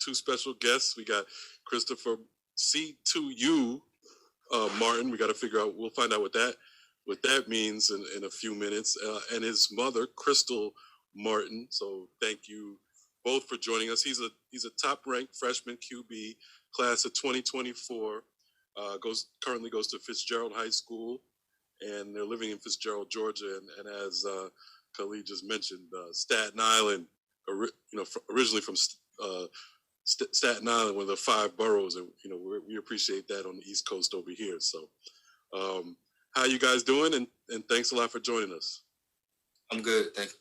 two special guests. We got Christopher C2U Martin. We got to figure out. We'll find out what that means in a few minutes. And his mother, Crystal Martin. So thank you both for joining us. He's a top-ranked freshman QB, class of 2024. Currently goes to Fitzgerald High School, and they're living in Fitzgerald, Georgia. And as Khalid just mentioned, Staten Island, originally from Staten Island, one of the 5 boroughs, and we appreciate that on the East Coast over here. So, how you guys doing? And thanks a lot for joining us. I'm good, thank you.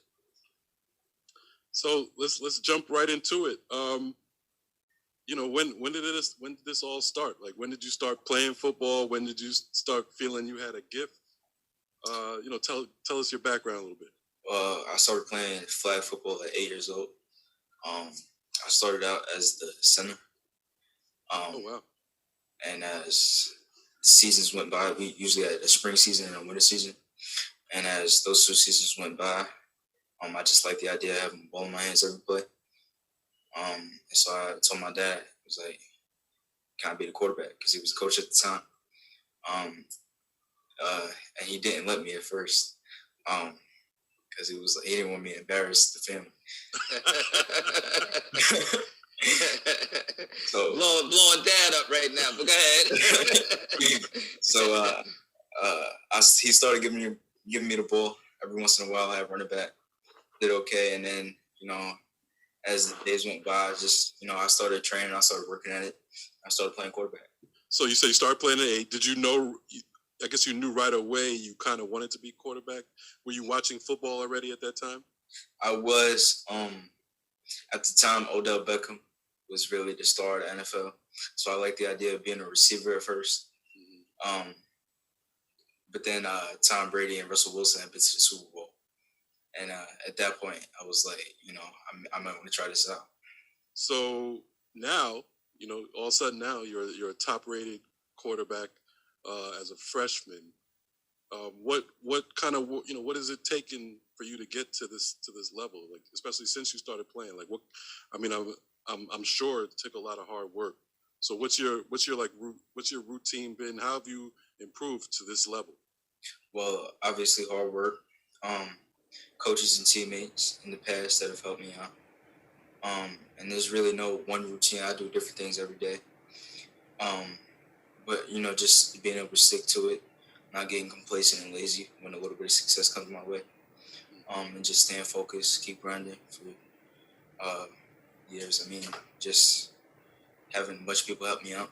So let's jump right into it. When did this all start? Like, when did you start playing football? When did you start feeling you had a gift? Tell us your background a little bit. I started playing flag football at 8 years old. I started out as the center. Oh, wow. And as seasons went by, we usually had a spring season and a winter season. And as those 2 seasons went by, I just liked the idea of having the ball in my hands every play. And so I told my dad, I was like, can I be the quarterback? Because he was a coach at the time. And he didn't let me at first. Because he didn't want me to embarrass the family. So blowing dad up right now, but go ahead. So he started giving me the ball every once in a while. I had running back, did okay, and then as the days went by, I started training, I started working at it, I started playing quarterback. So you say you started playing at 8. Did you know? I guess you knew right away you kind of wanted to be quarterback. Were you watching football already at that time? I was. At the time, Odell Beckham was really the star of the NFL. So I liked the idea of being a receiver at first. Mm-hmm. But then Tom Brady and Russell Wilson had been to the Super Bowl. And at that point, I was like, I might want to try this out. So now, all of a sudden now you're a top-rated quarterback. As a freshman, what is it taking for you to get to this level? Like, especially since you started playing, like I'm sure it took a lot of hard work. So what's your routine been? How have you improved to this level? Well, obviously hard work, coaches and teammates in the past that have helped me out. And there's really no one routine. I do different things every day. But, just being able to stick to it, not getting complacent and lazy when a little bit of success comes my way. And just staying focused, keep grinding for years. Just having a bunch of people help me out.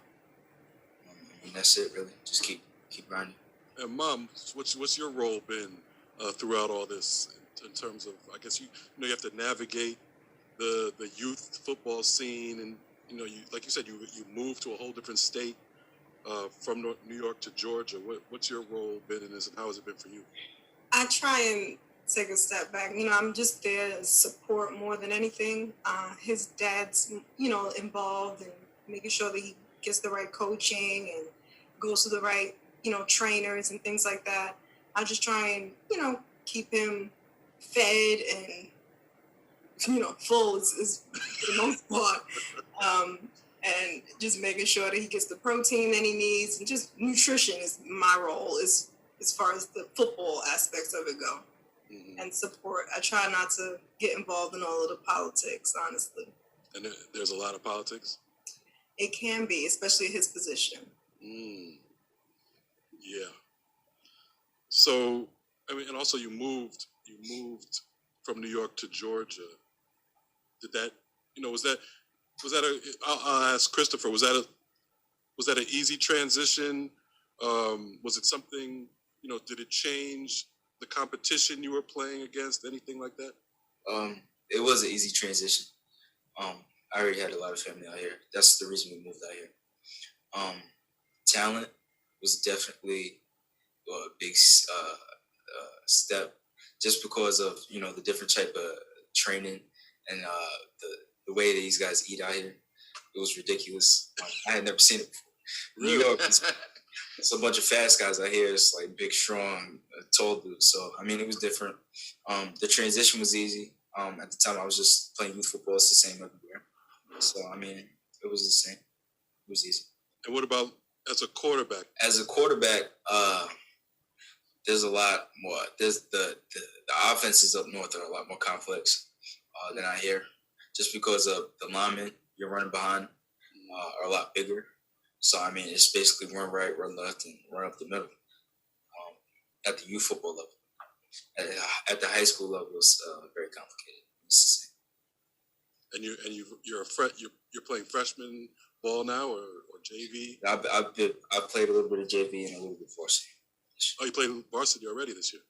That's it, really. Just keep grinding. And Mom, what's your role been throughout all this in terms of, I guess you have to navigate the youth football scene, and like you said, you moved to a whole different state. From New York to Georgia, what's your role been in this, and how has it been for you? I try and take a step back. I'm just there to support more than anything. His dad's, involved in making sure that he gets the right coaching and goes to the right, trainers and things like that. I just try and, keep him fed and, full is for the most part. And just making sure that he gets the protein that he needs, and just nutrition is my role as far as the football aspects of it go. Mm-hmm. And support. I try not to get involved in all of the politics, honestly. And there's a lot of politics? It can be, especially his position. Yeah. So, and also you moved from New York to Georgia. Did that, I'll ask Christopher, was that an easy transition? Was it something, did it change the competition you were playing against, anything like that? It was an easy transition. I already had a lot of family out here. That's the reason we moved out here. Talent was definitely a big step, just because of, the different type of training and the way that these guys eat out here. It was ridiculous. I had never seen it before. Really? New York, it's a bunch of fast guys out here. It's like big, strong, tall dudes. So, it was different. The transition was easy. At the time, I was just playing youth football. It's the same everywhere. So I mean, it was the same. It was easy. And what about as a quarterback? As a quarterback, there's a lot more. There's the offenses up north are a lot more complex than out here, just because of the linemen you're running behind are a lot bigger. So I mean, it's basically run right, run left, and run up the middle. At the youth football level, at the high school level, it's very complicated. And you're playing freshman ball now or JV? I've played a little bit of JV and a little bit of varsity. Oh, you played varsity already this year?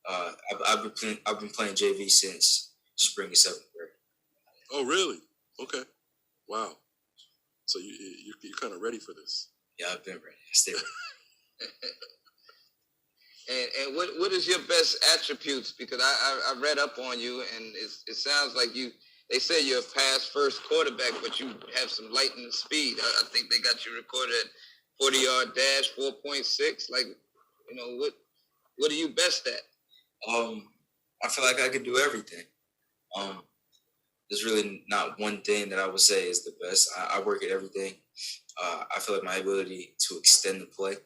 I've been playing JV since spring of 7th grade. Oh, really? Okay. Wow. So you're kind of ready for this? Yeah, I've been ready. I stay ready. And what is your best attributes? Because I read up on you, and it sounds like they say you're a pass first quarterback, but you have some lightning speed. I think they got you recorded at 40-yard dash, 4.6. Like, what are you best at? I feel like I could do everything. There's really not one thing that I would say is the best. I work at everything. I feel like my ability to extend the play,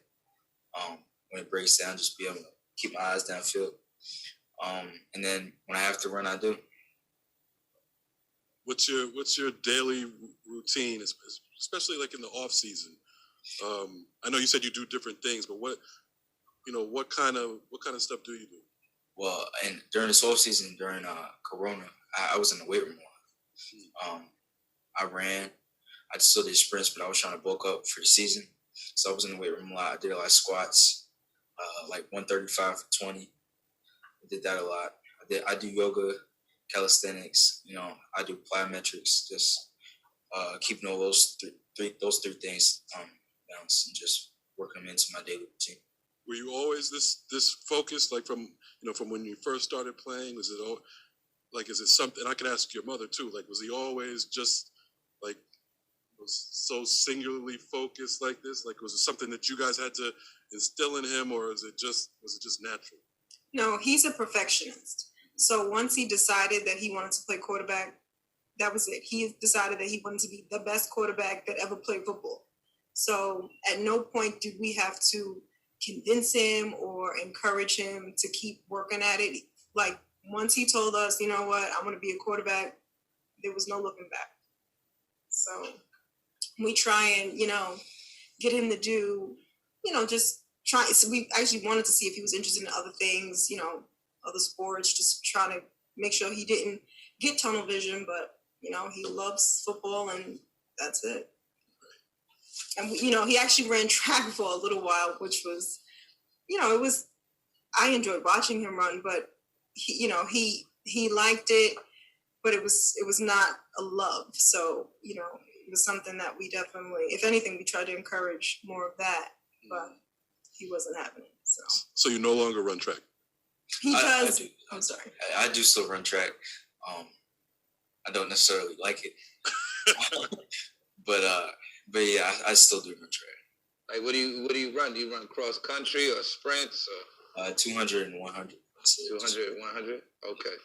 when it breaks down, just be able to keep my eyes downfield. And then when I have to run, I do. What's your daily routine, especially like in the off season? I know you said you do different things, but what kind of stuff do you do? Well, and during this off season, during Corona, I was in the weight room a lot. I ran. I still did sprints, but I was trying to bulk up for the season, so I was in the weight room a lot. I did a lot of squats, like 135 for 20. I did that a lot. I do yoga, calisthenics. I do plyometrics. Just keeping all those three things balanced and just working them into my daily routine. Were you always this focused, like from when you first started playing? Was it all like, is it something? I can ask your mother too. Like, was he always just like was so singularly focused like this? Like, was it something that you guys had to instill in him, or was it just natural? No, he's a perfectionist. So once he decided that he wanted to play quarterback, that was it. He decided that he wanted to be the best quarterback that ever played football. So at no point did we have to convince him or encourage him to keep working at it. Like, once he told us, you know what, I want to be a quarterback, there was no looking back. So we try and, get him to do, just try. So we actually wanted to see if he was interested in other things, other sports, just trying to make sure he didn't get tunnel vision, but, he loves football and that's it. And, he actually ran track for a little while, which was, I enjoyed watching him run, but he liked it, but it was not a love. So, it was something that we definitely, if anything, we tried to encourage more of that, but he wasn't having it. So you no longer run track? He does. I do. I'm sorry. I do still run track. I don't necessarily like it, but yeah, I still do run track. Like, what do you run? Do you run cross country or sprints or 200 and 100? 200 and 100? Okay.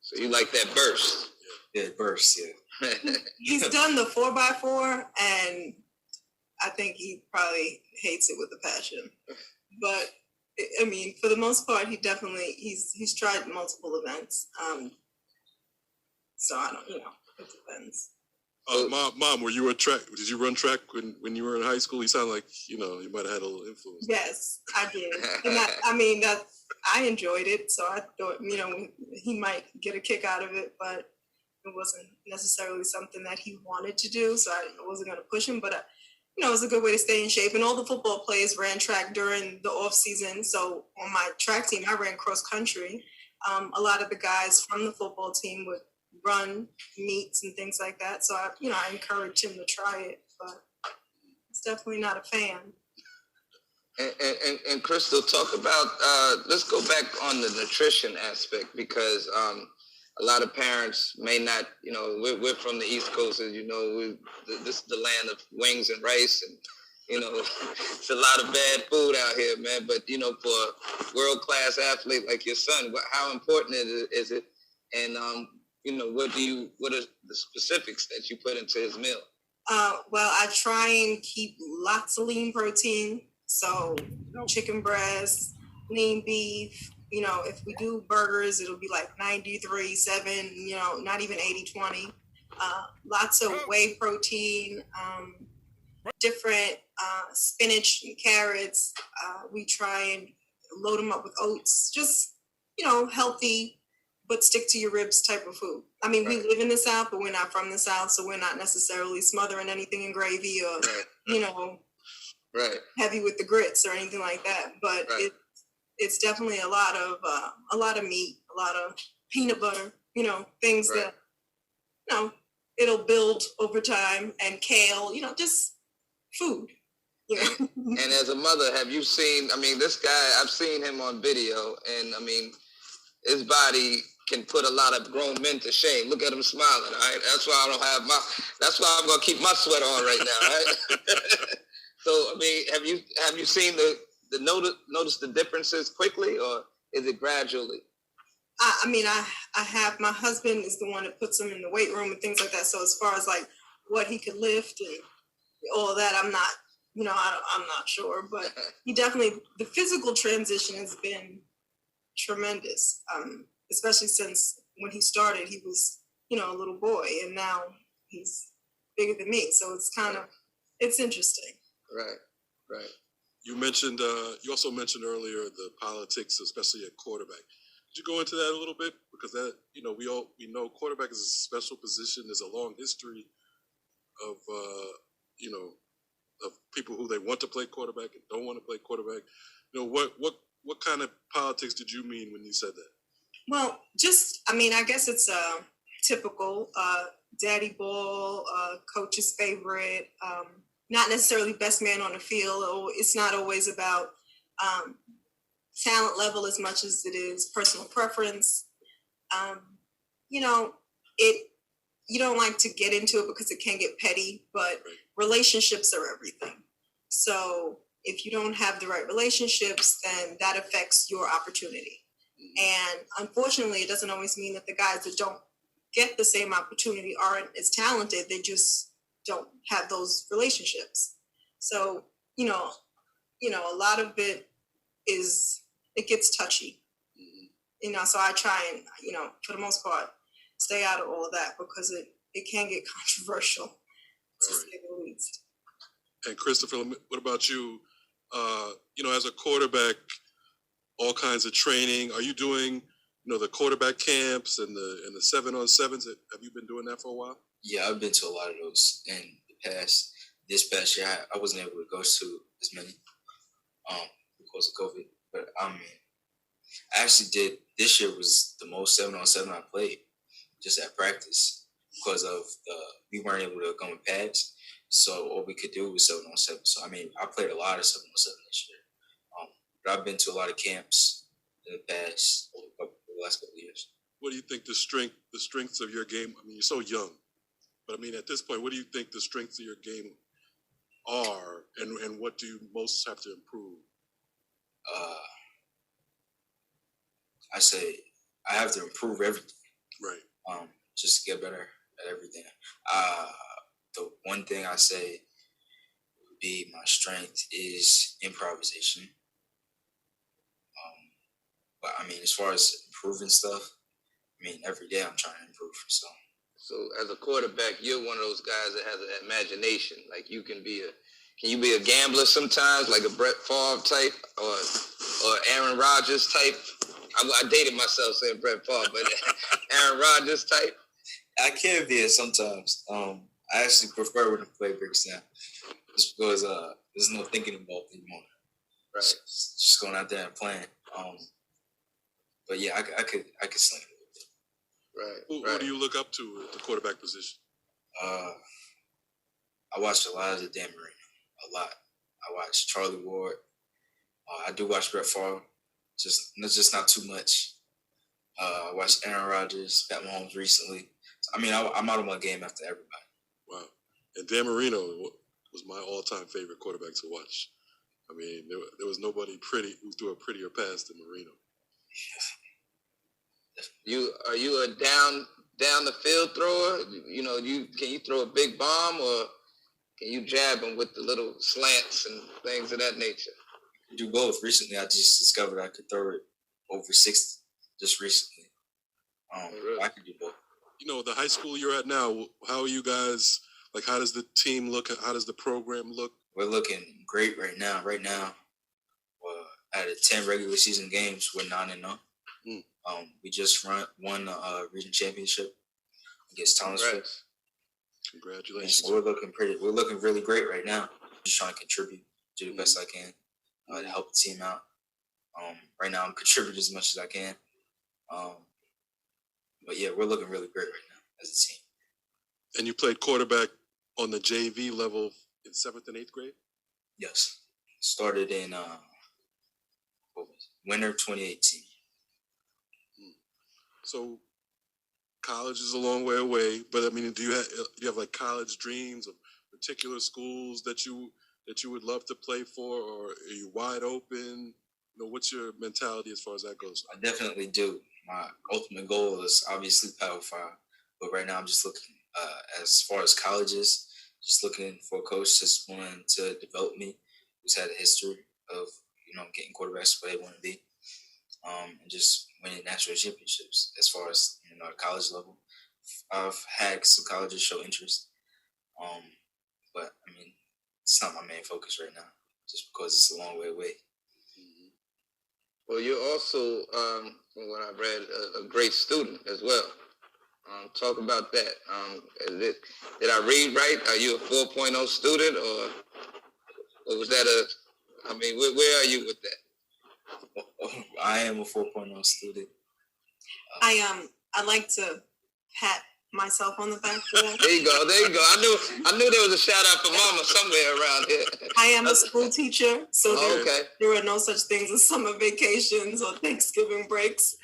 So you like that burst? Yeah, burst. Yeah. He's done the 4x4, and I think he probably hates it with a passion. But I mean, for the most part, he's tried multiple events. So I don't, it depends. Mom, were you a track? Did you run track when you were in high school? You sound like you might have had a little influence. Yes, I did, and I enjoyed it. So I thought he might get a kick out of it, but it wasn't necessarily something that he wanted to do. So I wasn't going to push him, but it was a good way to stay in shape. And all the football players ran track during the off season. So on my track team, I ran cross country. A lot of the guys from the football team would run meets and things like that. So I encouraged him to try it, but he's definitely not a fan. And Crystal, talk about, let's go back on the nutrition aspect, because a lot of parents may not, we're from the East Coast, as you know, this is the land of wings and rice, and, it's a lot of bad food out here, man. But, for a world-class athlete like your son, how important is it? And what are the specifics that you put into his meal? Well, I try and keep lots of lean protein. So chicken breast, lean beef. If we do burgers, it'll be like 93-7, not even 80-20. Lots of whey protein, different spinach and carrots. We try and load them up with oats, just, healthy, but stick to your ribs type of food. I mean, we live in the South, but we're not from the South, so we're not necessarily smothering anything in gravy or, heavy with the grits or anything like that. But it's definitely a lot of meat, a lot of peanut butter, things that, it'll build over time, and kale, just food. And as a mother, have you seen, this guy, I've seen him on video, and his body can put a lot of grown men to shame. Look at him smiling, all right? That's why that's why I'm going to keep my sweater on right now, right? So, have you seen notice the differences quickly, or is it gradually? I have, my husband is the one that puts him in the weight room and things like that. So as far as like what he could lift and all of that, I'm not, I'm not sure, but he definitely, the physical transition has been tremendous. Especially since when he started, he was, a little boy, and now he's bigger than me. So it's it's interesting. Right. You mentioned, you also mentioned earlier the politics, especially at quarterback. Could you go into that a little bit? Because that, we know quarterback is a special position. There's a long history of, of people who they want to play quarterback and don't want to play quarterback. What kind of politics did you mean when you said that? Well, I guess it's typical daddy ball, coach's favorite, not necessarily best man on the field. Or it's not always about talent level as much as it is personal preference. You don't like to get into it because it can get petty, but relationships are everything. So if you don't have the right relationships, then that affects your opportunity. And unfortunately, it doesn't always mean that the guys that don't get the same opportunity aren't as talented. They just don't have those relationships. So, a lot of it gets touchy. So I try and, for the most part, stay out of all of that because it can get controversial, to say the least. And Christopher, what about you? As a quarterback, all kinds of training. Are you doing, the quarterback camps and the 7-on-7s? Have you been doing that for a while? Yeah, I've been to a lot of those in the past. This past year, I wasn't able to go to as many because of COVID. But I actually did. This year was the most 7-on-7 I played, just at practice, because of we weren't able to go in pads. So all we could do was 7-on-7. So I played a lot of 7-on-7 this year. But I've been to a lot of camps in the past, the last couple of years. What do you think the strengths of your game? You're so young, but at this point, what do you think the strengths of your game are, and what do you most have to improve? I say I have to improve everything. Right. Just get better at everything. The one thing I say would be my strength is improvisation. But as far as improving stuff, every day I'm trying to improve. So as a quarterback, you're one of those guys that has an imagination. Like can you be a gambler sometimes, like a Brett Favre type or Aaron Rodgers type? I dated myself saying Brett Favre, but Aaron Rodgers type. I can be it sometimes. I actually prefer when the play breaks down, just because there's no thinking involved anymore. Right. Just going out there and playing. But yeah, I could sling it. Right. Who do you look up to at the quarterback position? I watched a lot of the Dan Marino, a lot. I watched Charlie Ward. I do watch Brett Favre, just not too much. I watched Aaron Rodgers, Pat Mahomes recently. I'm out of my game after everybody. Wow. And Dan Marino was my all-time favorite quarterback to watch. There was nobody who threw a prettier pass than Marino. Are you a down down the field thrower? You know, can you throw a big bomb, or can you jab them with the little slants and things of that nature? Do both. Recently, I just discovered I could throw it over 60. Just recently, Really? I could do both. You know, the high school you're at now, how are you guys, like, how does the team look? How does the program look? We're looking great right now. Right now, out of 10 regular season games, we're 9-0. Mm. We just won the region championship against Thomasville. Congratulations. So we're looking really great right now. Just trying to contribute, do the best I can to help the team out. Right now, I'm contributing as much as I can. But yeah, we're looking really great right now as a team. And you played quarterback on the JV level in 7th and 8th grade? Yes. Started in winter 2018. So college is a long way away, but I mean, do you have like college dreams of particular schools that you would love to play for, or are you wide open? You know, what's your mentality as far as that goes? I definitely do. My ultimate goal is obviously Power 5, but right now I'm just looking as far as colleges, just looking for a coach that's willing to develop me, who's had a history of getting quarterbacks where they want to be, and just winning national championships. As far as at college level, I've had some colleges show interest, but I mean it's not my main focus right now, just because it's a long way away. Well, you're also, from what I've read, a great student as well. Talk about that. Did I read right? Are you a 4.0 student, or was that where are you with that? I am a 4.0 student. I like to pat myself on the back for that. There you go. I knew there was a shout out for Mama somewhere around here. I am a school teacher, so Okay. there are no such things as summer vacations or Thanksgiving breaks,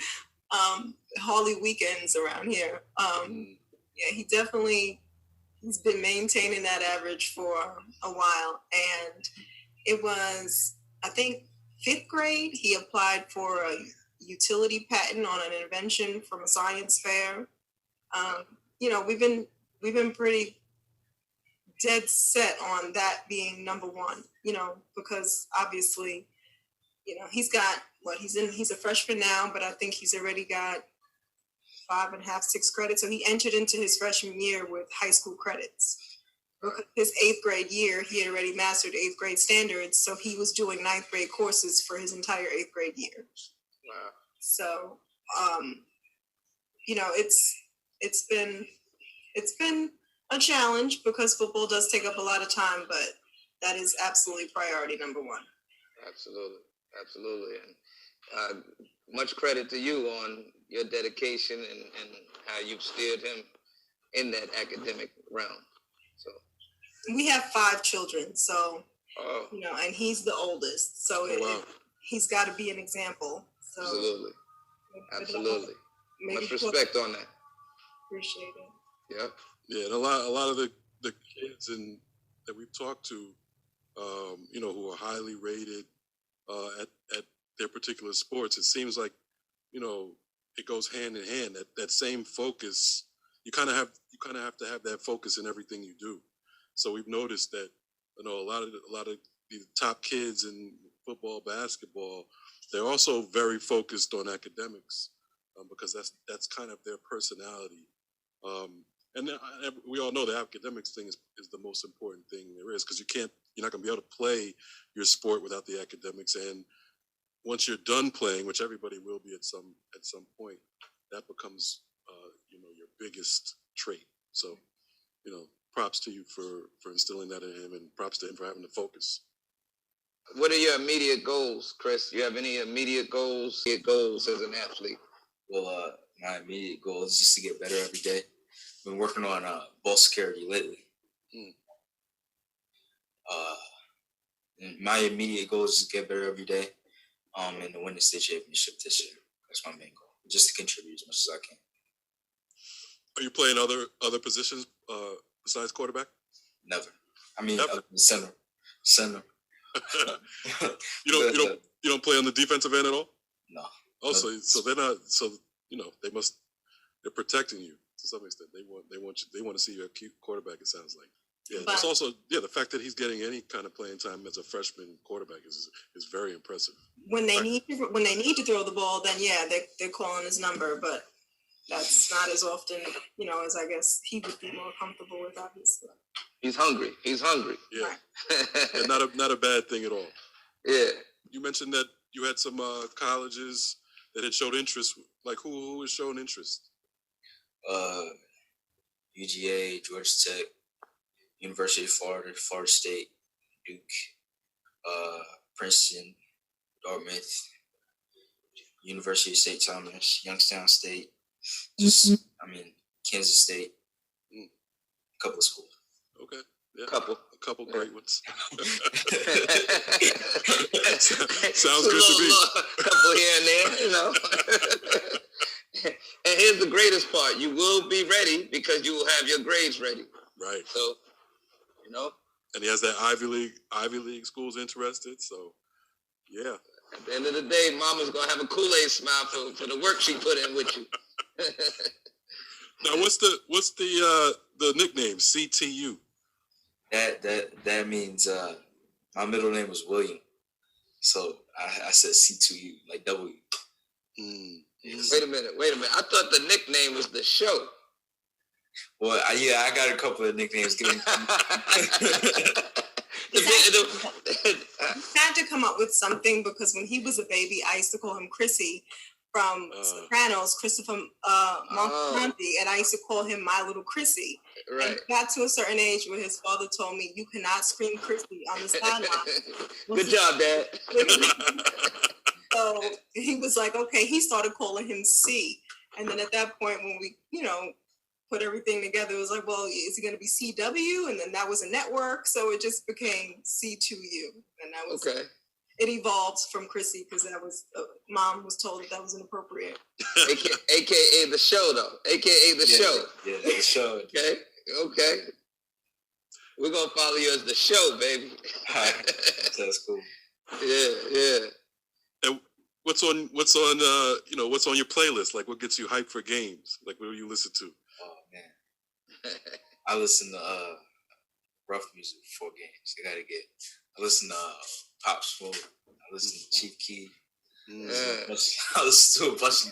hardly weekends around here. Yeah, he's been maintaining that average for a while, and it was, I think, 5th grade. He applied for a utility patent on an invention from a science fair. We've been pretty dead set on that being number one, because obviously, he's got he's a freshman now, but I think he's already got 5.5, 6 credits. So he entered into his freshman year with high school credits. His 8th grade year, he had already mastered 8th grade standards. So he was doing 9th grade courses for his entire 8th grade year. Wow. So, it's been a challenge because football does take up a lot of time, but that is absolutely priority number one. Absolutely. And much credit to you on your dedication and how you've steered him in that academic realm. So we have 5 children, so and he's the oldest, so he's got to be an example. So absolutely. Much respect on that. Appreciate it. Yeah. Yeah, and a lot of the kids that we've talked to, who are highly rated at their particular sports, it seems like, it goes hand in hand. That same focus, you kind of have to have that focus in everything you do. So we've noticed that, a lot of the top kids in football, basketball, they're also very focused on academics because that's kind of their personality. And we all know the academics thing is the most important thing there is, because you're not going to be able to play your sport without the academics. And once you're done playing, which everybody will be at some point, that becomes your biggest trait. So, props to you for instilling that in him, and props to him for having the focus. What are your immediate goals, Chris? You have any immediate goals as an athlete? Well, my immediate goal is just to get better every day. Been working on ball security lately. And my immediate goal is to get better every day, and to win the state championship this year. That's my main goal, just to contribute as much as I can. Are you playing other positions besides quarterback? Never. I mean, Never. Center. You don't play on the defensive end at all? No. Oh, so they're not. So they're protecting you. to some extent. They want to see you a cute quarterback. It sounds like. Yeah, But- it's also the fact that he's getting any kind of playing time as a freshman quarterback is very impressive. When they need to throw the ball, then yeah, they're calling his number, but that's not as often, as I guess he would be more comfortable with, obviously. He's hungry. Yeah, yeah, not a bad thing at all. Yeah. You mentioned that you had some colleges that had showed interest. Like who has shown interest? UGA, Georgia Tech, University of Florida, Florida State, Duke, Princeton, Dartmouth, University of St. Thomas, Youngstown State, Kansas State, a couple of schools. Okay, yeah, a couple great ones. Sounds good to me. Couple here and there, And here's the greatest part: you will be ready because you will have your grades ready. Right. So, And he has that Ivy League schools interested. So, yeah. At the end of the day, Mama's gonna have a Kool-Aid smile for the work she put in with you. Now, what's the nickname CTU? That means my middle name was William, so I said C2U, like W. Yes. Wait a minute. I thought the nickname was the show. Well, I got a couple of nicknames. He had to come up with something because when he was a baby, I used to call him Chrissy from Sopranos, Christopher Montemonte, and I used to call him My Little Chrissy. Right. And he got to a certain age where his father told me, "You cannot scream Chrissy on the sideline." Good job, Dad. So he was like, okay, he started calling him C. And then at that point, when we, put everything together, it was like, well, is it going to be CW? And then that was a network. So it just became C2U. And that was, okay. It evolved from Chrissy because that was, Mom was told that was inappropriate. AKA the show, though. AKA the show. Yeah, the show. Okay. We're going to follow you as the show, baby. That's cool. Yeah. And what's on your playlist? Like, what gets you hyped for games? Like, what do you listen to? Oh man, I listen to rough music before games. I listen to Pop Smoke. I listen to Chief Keef. I listen to a bunch of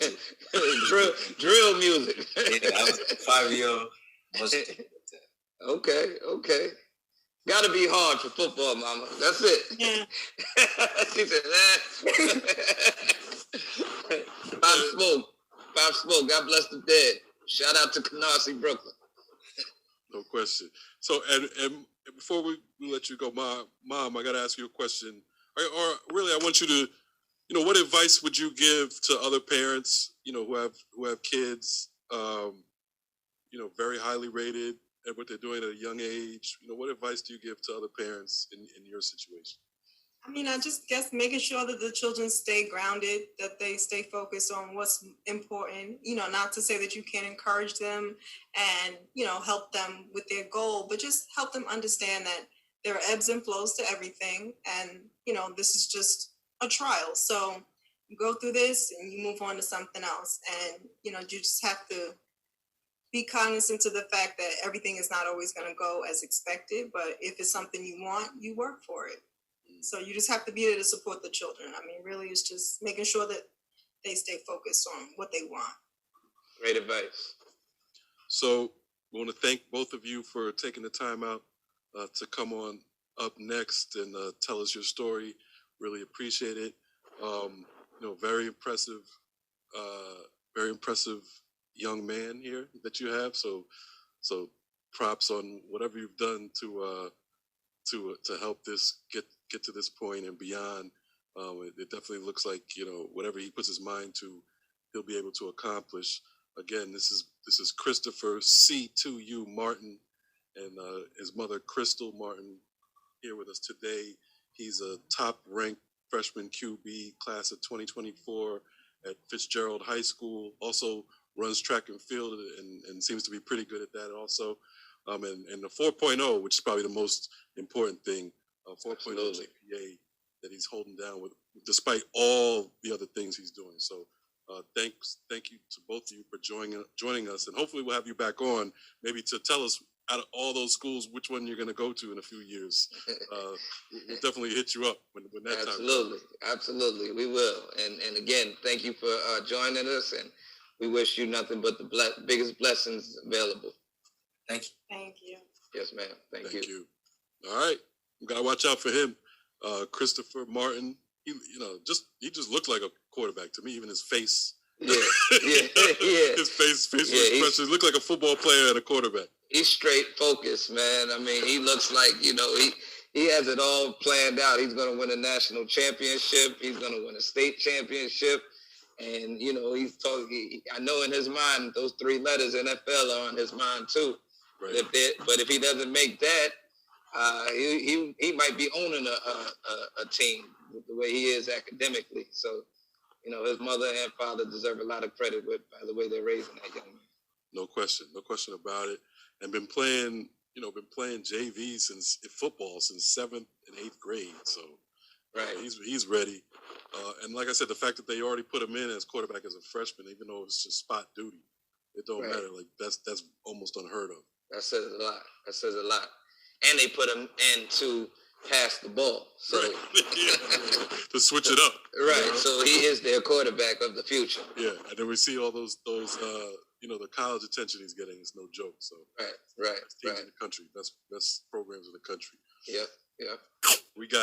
drill music. Yeah, I was 5-year. Okay. Gotta be hard for football, Mama. That's it. Yeah. She said, Pop Smoke. God bless the dead. Shout out to Canarsie, Brooklyn. No question. So, and before we let you go, Mom, I got to ask you a question. Or really, I want you to, what advice would you give to other parents, who have kids, very highly rated at what they're doing at a young age? What advice do you give to other parents in your situation? I mean, I just guess making sure that the children stay grounded, that they stay focused on what's important, not to say that you can't encourage them and, help them with their goal, but just help them understand that there are ebbs and flows to everything. And, this is just a trial. So you go through this and you move on to something else. And, you just have to be cognizant of the fact that everything is not always going to go as expected, but if it's something you want, you work for it. So you just have to be there to support the children. I mean, really, it's just making sure that they stay focused on what they want. Great advice. So we want to thank both of you for taking the time out to come on Up Next and tell us your story. Really appreciate it. Very impressive young man here that you have. So props on whatever you've done to help this get to this point and beyond. It definitely looks like whatever he puts his mind to, he'll be able to accomplish. Again, this is Christopher C2U Martin and his mother Crystal Martin here with us today. He's a top-ranked freshman QB class of 2024 at Fitzgerald High School. Also runs track and field and seems to be pretty good at that also. And the 4.0, which is probably the most important thing, 4.0 GPA that he's holding down with, despite all the other things he's doing. So Thank you to both of you for joining us, and hopefully we'll have you back on maybe to tell us out of all those schools which one you're going to go to in a few years. We'll definitely hit you up when that time comes. Absolutely, we will. And again, thank you for joining us, and we wish you nothing but the biggest blessings available. Thank you. Thank you. Yes, ma'am. Thank you. All right, we gotta watch out for him, Christopher Martin. He just looked like a quarterback to me. Even his face. Yeah. His facial expressions look like a football player and a quarterback. He's straight focused, man. I mean, he looks like, he has it all planned out. He's going to win a national championship. He's going to win a state championship. And, he's talking, I know in his mind, those 3 letters NFL are on his mind too. Right. But if he doesn't make that, he might be owning a team with the way he is academically. So, his mother and father deserve a lot of credit by the way they're raising that young man. No question about it. And been playing JV since football since 7th and 8th grade. So right, he's ready. And like I said, the fact that they already put him in as quarterback as a freshman, even though it's just spot duty, it don't matter. Like that's almost unheard of. That says a lot. And they put him in to pass the ball. So right. To switch it up. Right. So he is their quarterback of the future. Yeah. And then we see all those the college attention he's getting is no joke. So right. Teams in the country, best programs in the country. Yeah. We got